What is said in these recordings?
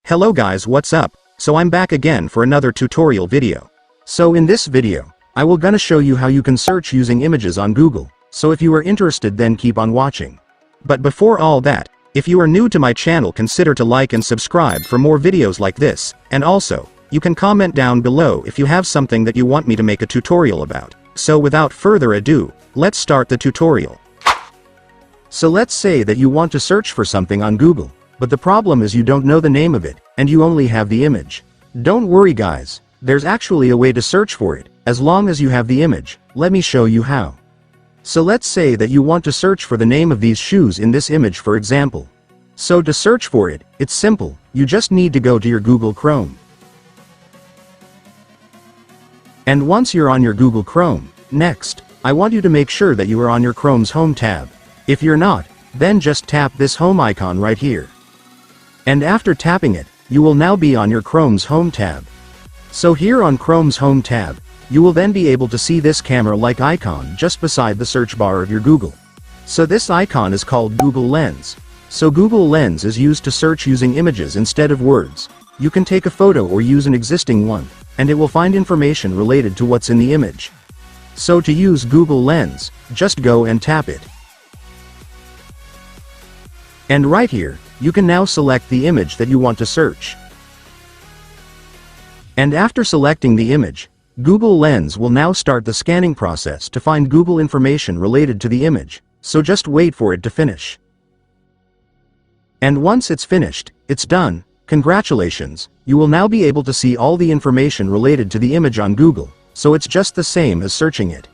Hello guys, what's up? So I'm back again for another tutorial video. So in this video, I will gonna show you how you can search using images on Google. So if you are interested, then keep on watching. But before all that, if you are new to my channel, consider to like and subscribe for more videos like this, and also, you can comment down below if you have something that you want me to make a tutorial about. So without further ado, let's start the tutorial. So let's say that you want to search for something on Google, but the problem is you don't know the name of it, and you only have the image. Don't worry guys, there's actually a way to search for it, as long as you have the image. Let me show you how. So let's say that you want to search for the name of these shoes in this image, for example. So to search for it, it's simple, you just need to go to your Google Chrome. And once you're on your Google Chrome, next, I want you to make sure that you are on your Chrome's Home tab. If you're not, then just tap this home icon right here. And after tapping it, you will now be on your Chrome's Home tab. So here on Chrome's Home tab, you will then be able to see this camera-like icon just beside the search bar of your Google. So this icon is called Google Lens. So Google Lens is used to search using images instead of words. You can take a photo or use an existing one, and it will find information related to what's in the image. So to use Google Lens, just go and tap it. And right here, you can now select the image that you want to search. And after selecting the image, Google Lens will now start the scanning process to find Google information related to the image, so just wait for it to finish. And once it's finished, it's done. Congratulations, you will now be able to see all the information related to the image on Google, so it's just the same as searching it.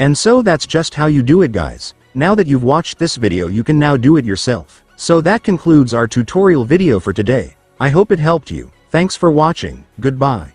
And so that's just how you do it guys. Now that you've watched this video, you can now do it yourself. So that concludes our tutorial video for today. I hope it helped you. Thanks for watching. Goodbye.